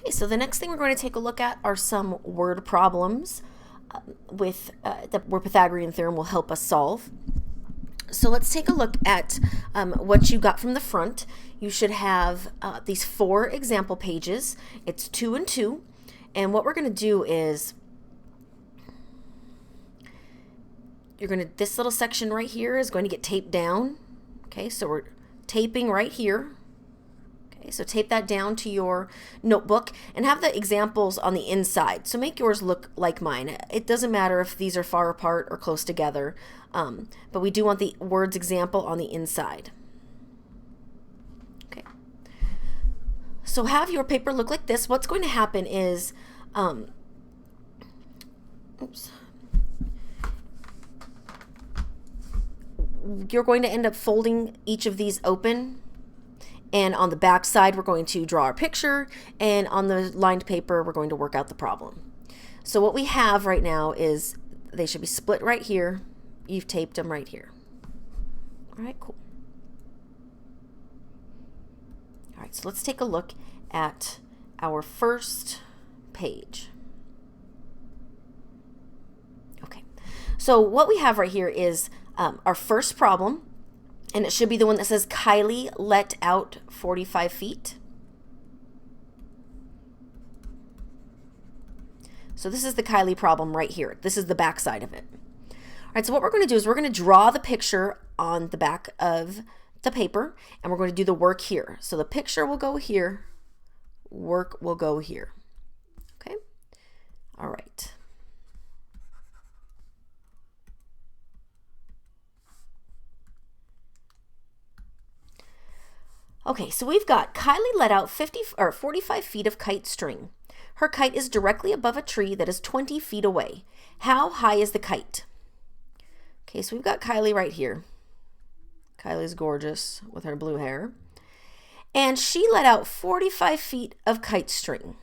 Okay, so the next thing we're going to take a look at are some word problems where Pythagorean theorem will help us solve. So let's take a look at what you got from the front. You should have these 4 example pages. It's 2 and 2. And what we're going to do is this little section right here is going to get taped down. Okay, so we're taping right here. Okay, so tape that down to your notebook and have the examples on the inside. So make yours look like mine. It doesn't matter if these are far apart or close together, but we do want the words example on the inside. Okay. So have your paper look like this. What's going to happen is, you're going to end up folding each of these open. And on the back side, we're going to draw our picture, and on the lined paper, we're going to work out the problem. So what we have right now is they should be split right here. You've taped them right here. All right, cool. All right, so let's take a look at our first page. Okay, so what we have right here is our first problem. And it should be the one that says Kylie let out 45 feet. So this is the Kylie problem right here. This is the back side of it. All right, so what we're going to do is we're going to draw the picture on the back of the paper, and we're going to do the work here. So the picture will go here, work will go here. Okay? All right. Okay, so we've got Kylie let out 45 feet of kite string. Her kite is directly above a tree that is 20 feet away. How high is the kite? Okay, so we've got Kylie right here. Kylie's gorgeous with her blue hair. And she let out 45 feet of kite string.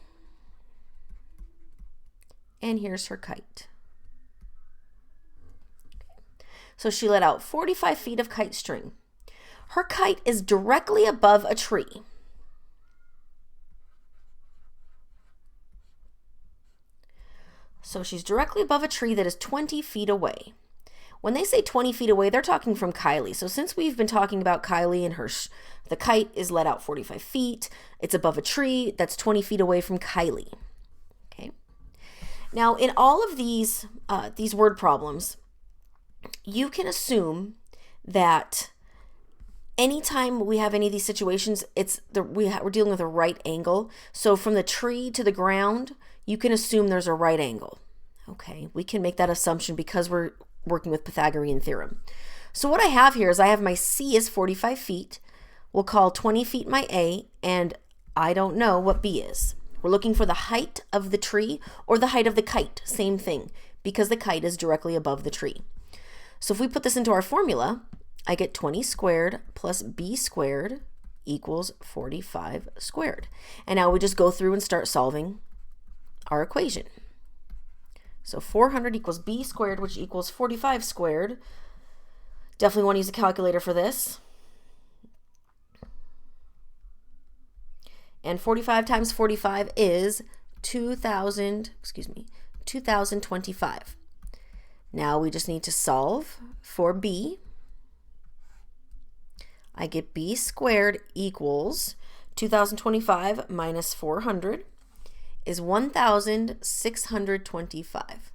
And here's her kite. So she let out 45 feet of kite string. Her kite is directly above a tree. So she's directly above a tree that is 20 feet away. When they say 20 feet away, they're talking from Kylie. So since we've been talking about Kylie and the kite is let out 45 feet, it's above a tree that's 20 feet away from Kylie. Okay. Now, in all of these word problems, you can assume that anytime we have any of these situations, we're dealing with a right angle. So from the tree to the ground, you can assume there's a right angle. Okay, we can make that assumption because we're working with Pythagorean theorem. So what I have here is I have my C is 45 feet. We'll call 20 feet my A, and I don't know what B is. We're looking for the height of the tree or the height of the kite. Same thing, because the kite is directly above the tree. So if we put this into our formula, I get 20 squared plus b squared equals 45 squared. And now we just go through and start solving our equation. So 400 equals b squared, which equals 45 squared. Definitely want to use a calculator for this. And 45 times 45 is 2025. Now we just need to solve for b. I get b squared equals 2025 minus 400 is 1,625.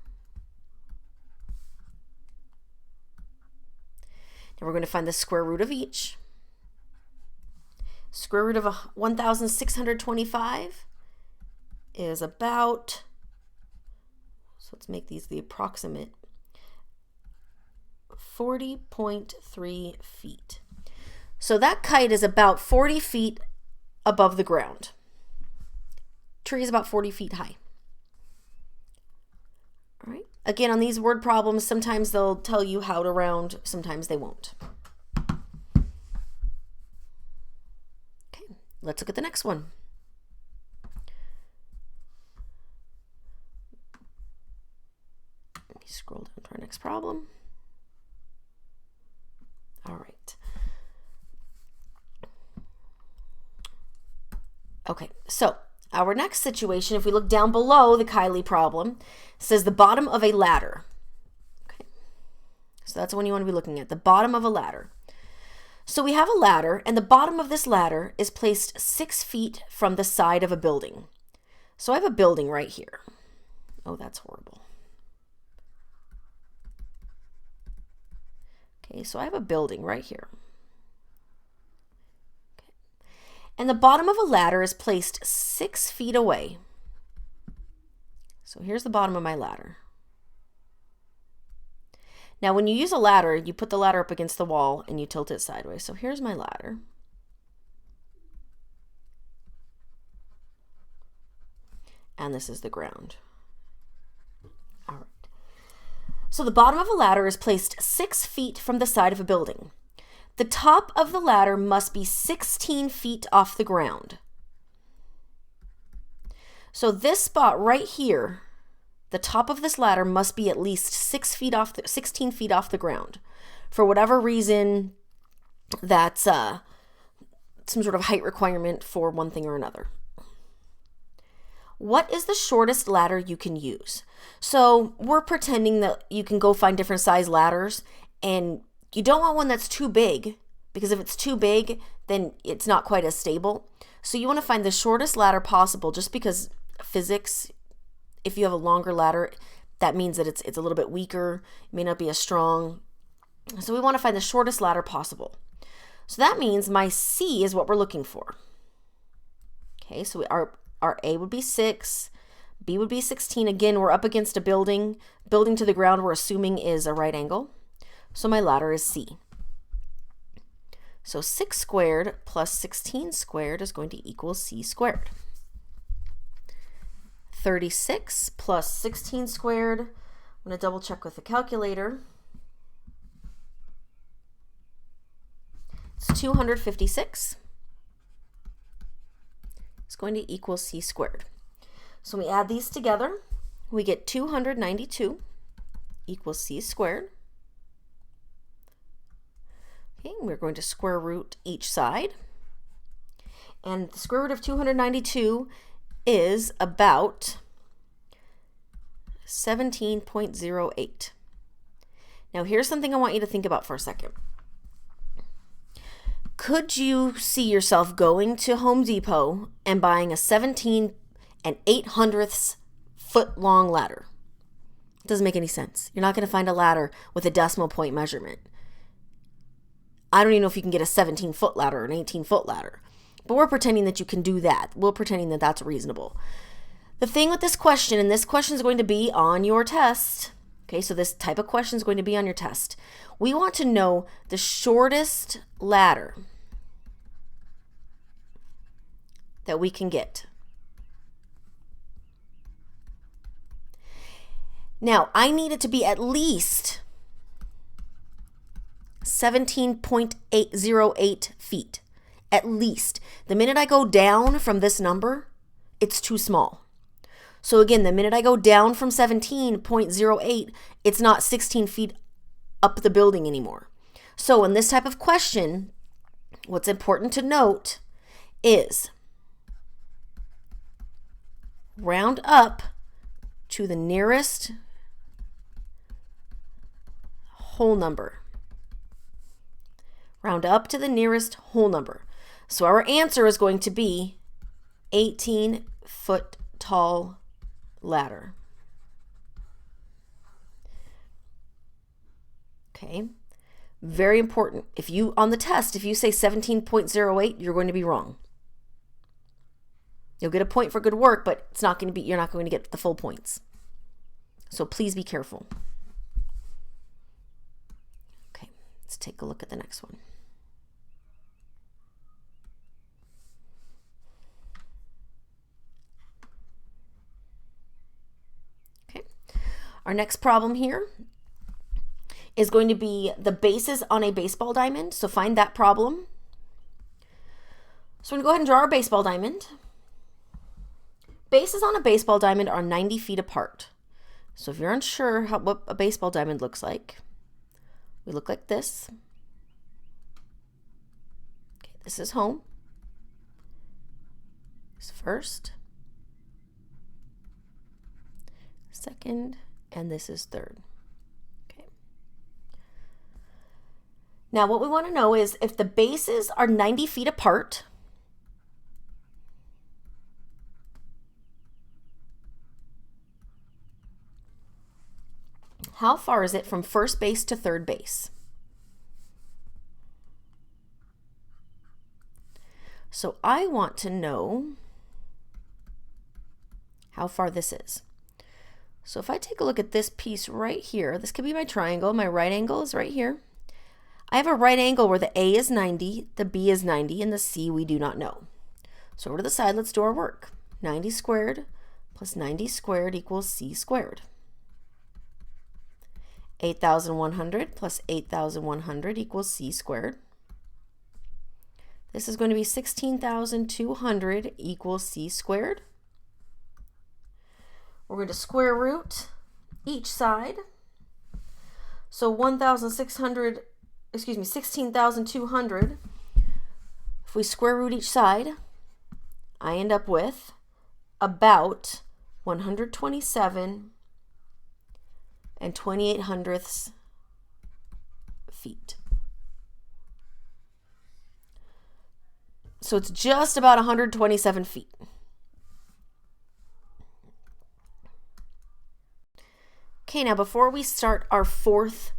Now we're going to find the square root of each. Square root of 1,625 is about, so let's make these the approximate, 40.3 feet. So that kite is about 40 feet above the ground. Tree is about 40 feet high. All right. Again, on these word problems, sometimes they'll tell you how to round, sometimes they won't. Okay, let's look at the next one. Let me scroll down to our next problem. All right. Okay, so our next situation, if we look down below the Kylie problem, says the bottom of a ladder. Okay. So that's the one you want to be looking at, the bottom of a ladder. So we have a ladder, and the bottom of this ladder is placed 6 feet from the side of a building. So I have a building right here. Oh, that's horrible. Okay, so I have a building right here. Okay. And the bottom of a ladder is placed 6 feet away. So here's the bottom of my ladder. Now, when you use a ladder, you put the ladder up against the wall and you tilt it sideways. So here's my ladder. And this is the ground. All right. So the bottom of a ladder is placed 6 feet from the side of a building. The top of the ladder must be 16 feet off the ground. So this spot right here, the top of this ladder must be at least 16 feet off the ground. For whatever reason, that's some sort of height requirement for one thing or another. What is the shortest ladder you can use? So we're pretending that you can go find different size ladders, and you don't want one that's too big, because if it's too big, then it's not quite as stable. So you want to find the shortest ladder possible, just because physics, if you have a longer ladder, that means that it's a little bit weaker, it may not be as strong. So we want to find the shortest ladder possible. So that means my C is what we're looking for. Okay, so our A would be 6, B would be 16. Again, we're up against a building. Building to the ground, we're assuming, is a right angle. So my ladder is C. So 6 squared plus 16 squared is going to equal C squared. 36 plus 16 squared, I'm going to double check with the calculator. It's 256. It's going to equal C squared. So we add these together, we get 292 equals C squared. Okay, we're going to square root each side. And the square root of 292 is about 17.08. Now here's something I want you to think about for a second. Could you see yourself going to Home Depot and buying a 17 8/100 foot long ladder? It doesn't make any sense. You're not going to find a ladder with a decimal point measurement. I don't even know if you can get a 17-foot ladder or an 18-foot ladder. But we're pretending that you can do that. We're pretending that that's reasonable. The thing with this question, and this question is going to be on your test. Okay, so this type of question is going to be on your test. We want to know the shortest ladder that we can get. Now, I need it to be at least 17.808 feet. At least. The minute I go down from this number, it's too small. So again, the minute I go down from 17.08, it's not 16 feet up the building anymore. So in this type of question, what's important to note is round up to the nearest whole number. Round up to the nearest whole number. So our answer is going to be 18-foot tall ladder. Okay, very important. If you, on the test, if you say 17.08, you're going to be wrong. You'll get a point for good work, but it's not going to be, you're not going to get the full points. So please be careful. Okay, let's take a look at the next one. Our next problem here is going to be the bases on a baseball diamond. So find that problem. So we're going to go ahead and draw our baseball diamond. Bases on a baseball diamond are 90 feet apart. So if you're unsure what a baseball diamond looks like, we look like this. Okay, this is home. This first, second, and this is third. Okay. Now what we want to know is if the bases are 90 feet apart, how far is it from first base to third base? So I want to know how far this is. So if I take a look at this piece right here, this could be my triangle. My right angle is right here. I have a right angle where the A is 90, the B is 90, and the C we do not know. So over to the side, let's do our work. 90 squared plus 90 squared equals C squared. 8,100 plus 8,100 equals C squared. This is going to be 16,200 equals C squared. We're going to square root each side. So 16,200. If we square root each side, I end up with about 127 and 28/100 feet. So it's just about 127 feet. Okay, now before we start our fourth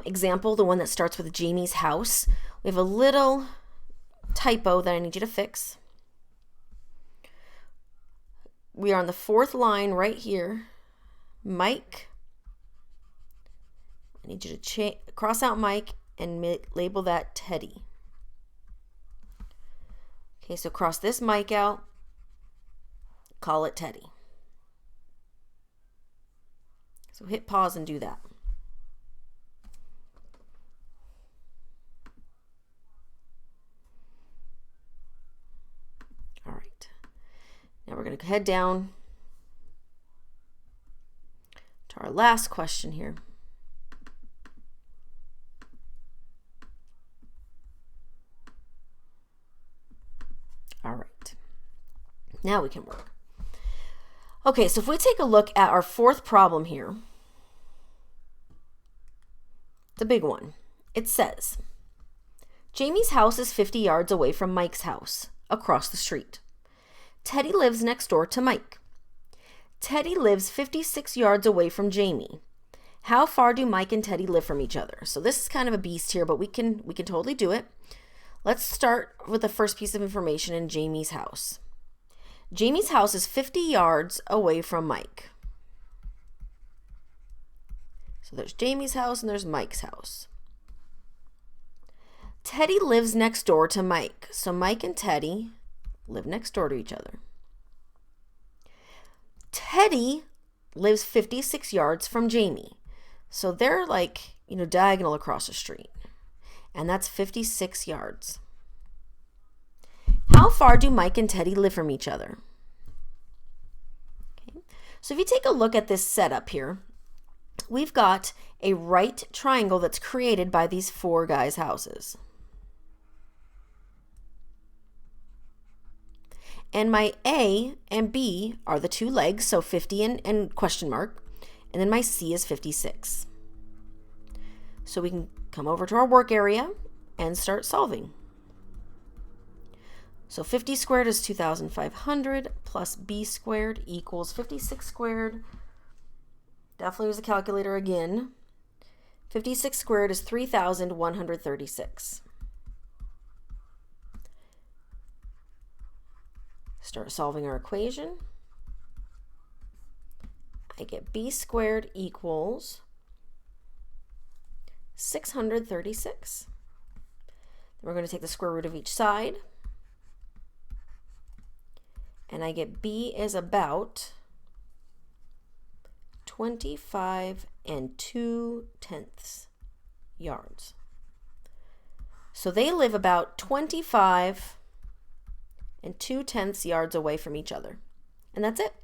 example, the one that starts with Jamie's house, we have a little typo that I need you to fix. We are on the fourth line right here. Mike. I need you to cross out Mike and label that Teddy. Okay, so cross this Mike out, call it Teddy. So hit pause and do that. All right. Now we're going to head down to our last question here. All right. Now we can work. Okay, so if we take a look at our fourth problem here, the big one, it says, Jamie's house is 50 yards away from Mike's house, across the street. Teddy lives next door to Mike. Teddy lives 56 yards away from Jamie. How far do Mike and Teddy live from each other? So this is kind of a beast here, but we can totally do it. Let's start with the first piece of information in Jamie's house. Jamie's house is 50 yards away from Mike. So there's Jamie's house and there's Mike's house. Teddy lives next door to Mike. So Mike and Teddy live next door to each other. Teddy lives 56 yards from Jamie. So they're like, diagonal across the street. And that's 56 yards. How far do Mike and Teddy live from each other? Okay. So if you take a look at this setup here, we've got a right triangle that's created by these four guys' houses. And my A and B are the two legs, so 50 and question mark. And then my C is 56. So we can come over to our work area and start solving. So 50 squared is 2,500 plus B squared equals 56 squared. Definitely use a calculator again. 56 squared is 3,136. Start solving our equation. I get B squared equals 636. Then we're going to take the square root of each side. And I get B is about 25 2/10 yards. So they live about 25 2/10 yards away from each other. And that's it.